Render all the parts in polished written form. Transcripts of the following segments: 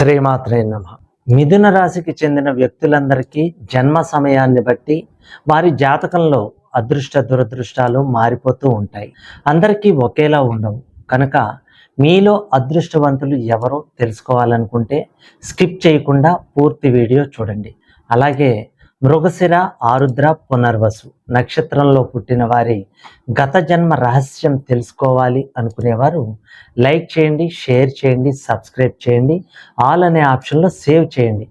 శ్రీమాత్రే నమః. మిథున రాశికి చెందిన వ్యక్తులందరికీ జన్మ సమయాన్ని బట్టి వారి జాతకంలో అదృష్ట దురదృష్టాలు మారిపోతూ ఉంటాయి. అందరికీ ఒకేలా ఉండవు. కనుక మీలో అదృష్టవంతులు ఎవరో తెలుసుకోవాలనుకుంటే స్కిప్ చేయకుండా పూర్తి వీడియో చూడండి. అలాగే మృగశిర, ఆరుద్ర, పునర్వసు నక్షత్రంలో పుట్టిన వారి గత జన్మ రహస్యం తెలుసుకోవాలి అనుకునేవారు లైక్ చేయండి, షేర్ చేయండి, సబ్స్క్రైబ్ చేయండి, ఆల్ అనే ఆప్షన్లో సేవ్ చేయండి.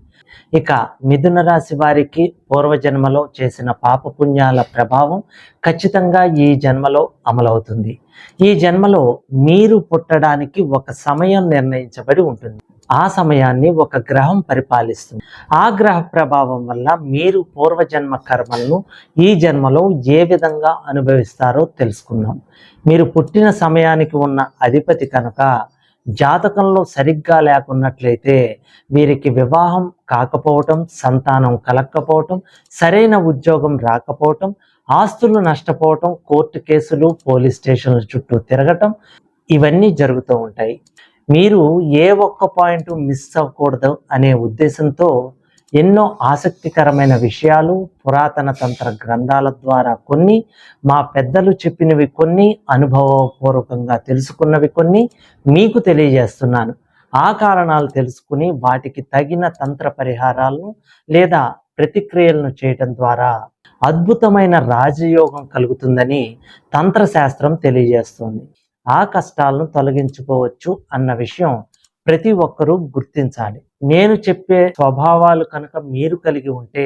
ఇక మిథున రాశి వారికి పూర్వజన్మలో చేసిన పాపపుణ్యాల ప్రభావం ఖచ్చితంగా ఈ జన్మలో అమలవుతుంది. ఈ జన్మలో మీరు పుట్టడానికి ఒక సమయం నిర్ణయించబడి ఉంటుంది. ఆ సమయాన్ని ఒక గ్రహం పరిపాలిస్తుంది. ఆ గ్రహ ప్రభావం వల్ల మీరు పూర్వజన్మ కర్మలను ఈ జన్మలో ఏ విధంగా అనుభవిస్తారో తెలుసుకుందాం. మీరు పుట్టిన సమయానికి ఉన్న అధిపతి కనుక జాతకంలో సరిగ్గా లేకున్నట్లయితే వీరికి వివాహం కాకపోవటం, సంతానం కలగకపోవటం, సరైన ఉద్యోగం రాకపోవటం, ఆస్తులు నష్టపోవటం, కోర్టు కేసులు, పోలీస్ స్టేషన్ల చుట్టూ తిరగటం ఇవన్నీ జరుగుతూ ఉంటాయి. మీరు ఏ ఒక్క పాయింట్ మిస్ అవ్వకూడదు అనే ఉద్దేశంతో ఎన్నో ఆసక్తికరమైన విషయాలు పురాతన తంత్ర గ్రంథాల ద్వారా కొన్ని, మా పెద్దలు చెప్పినవి కొన్ని, అనుభవపూర్వకంగా తెలుసుకున్నవి కొన్ని మీకు తెలియజేస్తున్నాను. ఆ కారణాలు తెలుసుకుని వాటికి తగిన తంత్ర పరిహారాలను లేదా ప్రతిక్రియలను చేయటం ద్వారా అద్భుతమైన రాజయోగం కలుగుతుందని తంత్రశాస్త్రం తెలియజేస్తుంది. ఆ కష్టాలను తొలగించుకోవచ్చు అన్న విషయం ప్రతి ఒక్కరూ గుర్తించాలి. నేను చెప్పే స్వభావాలు కనుక మీరు కలిగి ఉంటే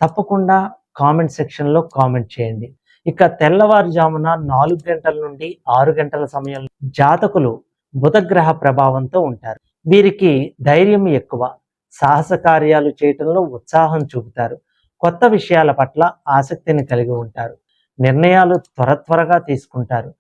తప్పకుండా కామెంట్ సెక్షన్లో కామెంట్ చేయండి. ఇక తెల్లవారుజామున 4 గంటల నుండి 6 గంటల సమయంలో జాతకులు బుధగ్రహ ప్రభావంతో ఉంటారు. వీరికి ధైర్యం ఎక్కువ, సాహస కార్యాలు చేయటంలో ఉత్సాహం చూపుతారు, కొత్త విషయాల పట్ల ఆసక్తిని కలిగి ఉంటారు, నిర్ణయాలు త్వరగా తీసుకుంటారు,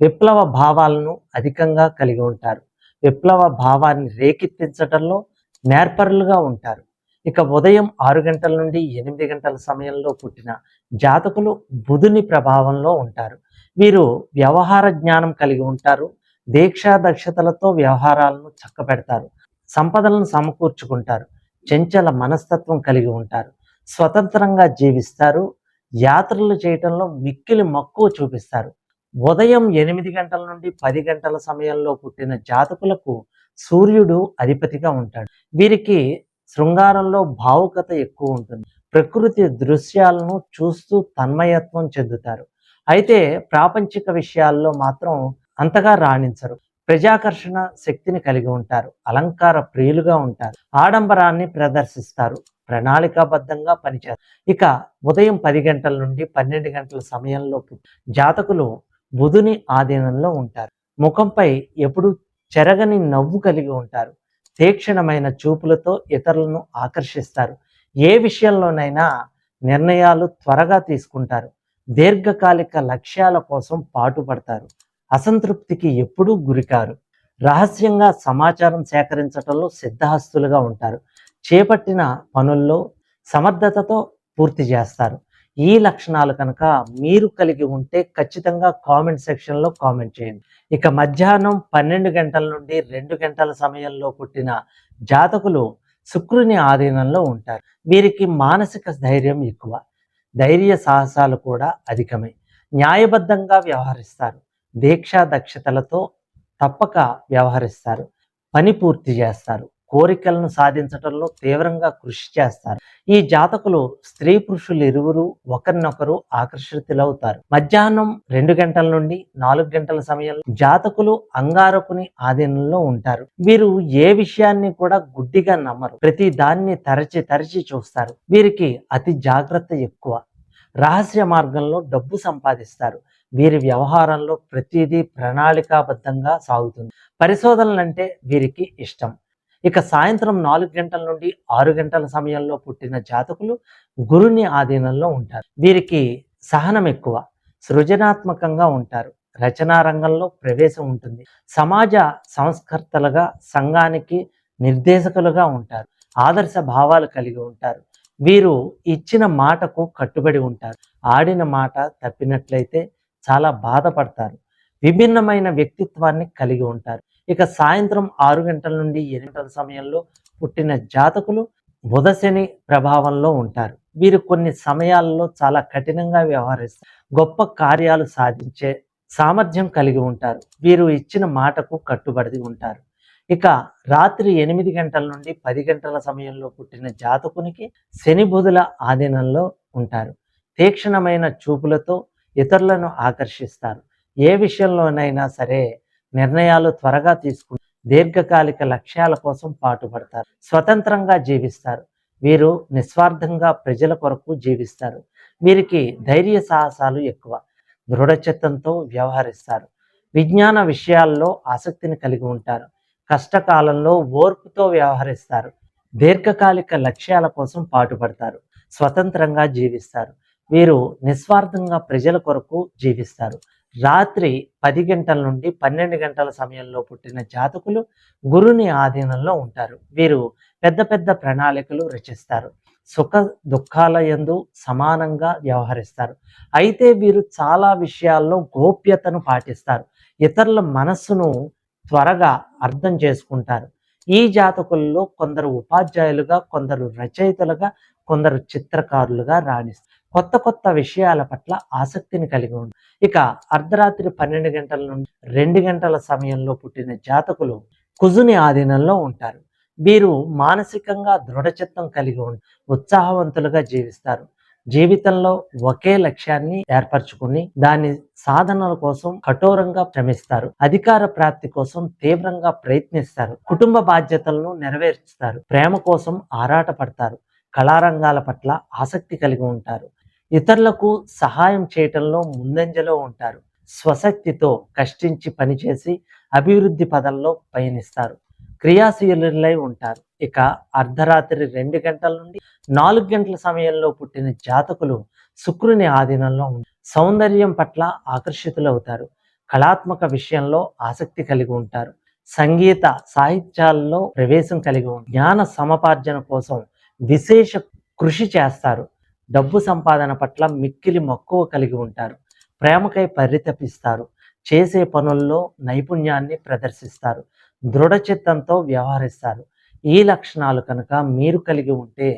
విప్లవ భావాలను అధికంగా కలిగి ఉంటారు, విప్లవ భావాన్ని రేకెత్తించడంలో నేర్పరులుగా ఉంటారు. ఇక ఉదయం 6 గంటల నుండి 8 గంటల సమయంలో పుట్టిన జాతకులు బుధుని ప్రభావంలో ఉంటారు. వీరు వ్యవహార జ్ఞానం కలిగి ఉంటారు, దీక్షా దక్షతలతో వ్యవహారాలను చక్కబెడతారు, సంపదలను సమకూర్చుకుంటారు, చంచల మనస్తత్వం కలిగి ఉంటారు, స్వతంత్రంగా జీవిస్తారు, యాత్రలు చేయటంలో మిక్కిలి మక్కువ చూపిస్తారు. ఉదయం 8 గంటల నుండి 10 గంటల సమయంలో పుట్టిన జాతకులకు సూర్యుడు అధిపతిగా ఉంటాడు. వీరికి శృంగారంలో భావుకత ఎక్కువ ఉంటుంది, ప్రకృతి దృశ్యాలను చూస్తూ తన్మయత్వం చెందుతారు. అయితే ప్రాపంచిక విషయాల్లో మాత్రం అంతగా రాణించరు. ప్రజాకర్షణ శక్తిని కలిగి ఉంటారు, అలంకార ప్రియులుగా ఉంటారు, ఆడంబరాన్ని ప్రదర్శిస్తారు, ప్రణాళికాబద్ధంగా పనిచేస్తారు. ఇక ఉదయం 10 గంటల నుండి 12 గంటల సమయంలో జాతకులు బుధుని ఆధీనంలో ఉంటారు. ముఖంపై ఎప్పుడు చెరగని నవ్వు కలిగి ఉంటారు, తీక్షణమైన చూపులతో ఇతరులను ఆకర్షిస్తారు, ఏ విషయంలోనైనా నిర్ణయాలు త్వరగా తీసుకుంటారు, దీర్ఘకాలిక లక్ష్యాల కోసం పాటుపడతారు, అసంతృప్తికి ఎప్పుడూ గురికారు, రహస్యంగా సమాచారం సేకరించడంలో సిద్ధహస్తులుగా ఉంటారు, చేపట్టిన పనుల్లో సమర్థతతో పూర్తి చేస్తారు. ఈ లక్షణాలు కనుక మీరు కలిగి ఉంటే ఖచ్చితంగా కామెంట్ సెక్షన్లో కామెంట్ చేయండి. ఇక మధ్యాహ్నం 12 గంటల నుండి 2 గంటల సమయంలో పుట్టిన జాతకులు శుక్రుని ఆధీనంలో ఉంటారు. వీరికి మానసిక ధైర్యం ఎక్కువ, ధైర్య సాహసాలు కూడా అధికమే, న్యాయబద్ధంగా వ్యవహరిస్తారు, దీక్షా దక్షతలతో తప్పక వ్యవహరిస్తారు, పని పూర్తి చేస్తారు, కోరికలను సాధించడంలో తీవ్రంగా కృషి చేస్తారు. ఈ జాతకులు స్త్రీ పురుషులు ఇరువురు ఒకరినొకరు ఆకర్షితులవుతారు. మధ్యాహ్నం 2 గంటల నుండి 4 గంటల సమయంలో జాతకులు అంగారకుని ఆధీనంలో ఉంటారు. వీరు ఏ విషయాన్ని కూడా గుడ్డిగా నమ్మరు, ప్రతి దాన్ని తరచి చూస్తారు. వీరికి అతి జాగ్రత్త ఎక్కువ, రహస్య మార్గంలో డబ్బు సంపాదిస్తారు. వీరి వ్యవహారంలో ప్రతిదీ ప్రణాళికాబద్ధంగా సాగుతుంది. పరిశోధనలంటే వీరికి ఇష్టం. ఇక సాయంత్రం 4 గంటల నుండి 6 గంటల సమయంలో పుట్టిన జాతకులు గురుని ఆధీనంలో ఉంటారు. వీరికి సహనం ఎక్కువ, సృజనాత్మకంగా ఉంటారు, రచనా రంగంలో ప్రవేశం ఉంటుంది, సమాజ సంస్కర్తలుగా సంఘానికి నిర్దేశకులుగా ఉంటారు, ఆదర్శ భావాలు కలిగి ఉంటారు. వీరు ఇచ్చిన మాటకు కట్టుబడి ఉంటారు, ఆడిన మాట తప్పినట్లయితే చాలా బాధపడతారు, విభిన్నమైన వ్యక్తిత్వాన్ని కలిగి ఉంటారు. ఇక సాయంత్రం 6 గంటల నుండి 8 గంటల సమయంలో పుట్టిన జాతకులు బుధ శని ప్రభావంలో ఉంటారు. వీరు కొన్ని సమయాల్లో చాలా కఠినంగా వ్యవహరిస్తారు. గొప్ప కార్యాలు సాధించే సామర్థ్యం కలిగి ఉంటారు. వీరు ఇచ్చిన మాటకు కట్టుబడి ఉంటారు. ఇక రాత్రి 8 గంటల నుండి 10 గంటల సమయంలో పుట్టిన జాతకునికి శని బుధుల ఆధీనంలో ఉంటారు. తీక్షణమైన చూపులతో ఇతరులను ఆకర్షిస్తారు. ఏ విషయంలోనైనా సరే నిర్ణయాలు త్వరగా తీసుకుని దీర్ఘకాలిక లక్ష్యాల కోసం పాటుపడతారు. స్వతంత్రంగా జీవిస్తారు. వీరు నిస్వార్థంగా ప్రజల కొరకు జీవిస్తారు. వీరికి ధైర్య సాహసాలు ఎక్కువ. దృఢచిత్తంతో వ్యవహరిస్తారు. విజ్ఞాన విషయాల్లో ఆసక్తిని కలిగి ఉంటారు. కష్టకాలంలో ఓర్పుతో వ్యవహరిస్తారు. దీర్ఘకాలిక లక్ష్యాల కోసం పాటుపడతారు. స్వతంత్రంగా జీవిస్తారు. వీరు నిస్వార్థంగా ప్రజల కొరకు జీవిస్తారు. రాత్రి 10 గంటల నుండి 12 గంటల సమయంలో పుట్టిన జాతకులు గురుని ఆధీనంలో ఉంటారు. వీరు పెద్ద పెద్ద ప్రణాళికలు రచిస్తారు. సుఖ దుఃఖాల యందు సమానంగా వ్యవహరిస్తారు. అయితే వీరు చాలా విషయాల్లో గోప్యతను పాటిస్తారు. ఇతరుల మనస్సును త్వరగా అర్థం చేసుకుంటారు. ఈ జాతకుల్లో కొందరు ఉపాధ్యాయులుగా, కొందరు రచయితలుగా, కొందరు చిత్రకారులుగా రాణిస్తారు. కొత్త కొత్త విషయాల పట్ల ఆసక్తిని కలిగి ఉంటారు. ఇక అర్ధరాత్రి 12 గంటల నుండి 2 గంటల సమయంలో పుట్టిన జాతకులు కుజుని ఆధీనంలో ఉంటారు. వీరు మానసికంగా దృఢచిత్తం కలిగి ఉత్సాహవంతులుగా జీవిస్తారు. జీవితంలో ఒకే లక్ష్యాన్ని ఏర్పరచుకుని దాని సాధనల కోసం కఠోరంగా శ్రమిస్తారు. అధికార ప్రాప్తి కోసం తీవ్రంగా ప్రయత్నిస్తారు. కుటుంబ బాధ్యతలను నెరవేర్చుతారు. ప్రేమ కోసం ఆరాటపడతారు. కళారంగాల పట్ల ఆసక్తి కలిగి ఉంటారు. ఇతరులకు సహాయం చేయటంలో ముందంజలో ఉంటారు. స్వశక్తితో కష్టించి పనిచేసి అభివృద్ధి పదంలో పయనిస్తారు. క్రియాశీలులై ఉంటారు. ఇక అర్ధరాత్రి 2 గంటల నుండి 4 గంటల సమయంలో పుట్టిన జాతకులు శుక్రుని ఆధీనంలో ఉంటారు. సౌందర్యం పట్ల ఆకర్షితులవుతారు. కళాత్మక విషయంలో ఆసక్తి కలిగి ఉంటారు. సంగీత సాహిత్యాల్లో ప్రవేశం కలిగి ఉంటారు. జ్ఞాన సముపార్జన కోసం విశేష కృషి చేస్తారు. డబ్బు సంపాదన పట్ల మిక్కిలి మక్కువ కలిగి ఉంటారు. ప్రేమకై పరితపిస్తారు. చేసే పనుల్లో నైపుణ్యాన్ని ప్రదర్శిస్తారు. దృఢచిత్తంతో వ్యవహరిస్తారు. ఈ లక్షణాలు కనుక మీరు కలిగి ఉంటే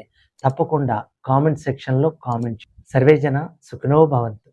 తప్పకుండా కామెంట్ సెక్షన్లో కామెంట్. సర్వేజన సుఖినో భవంతు.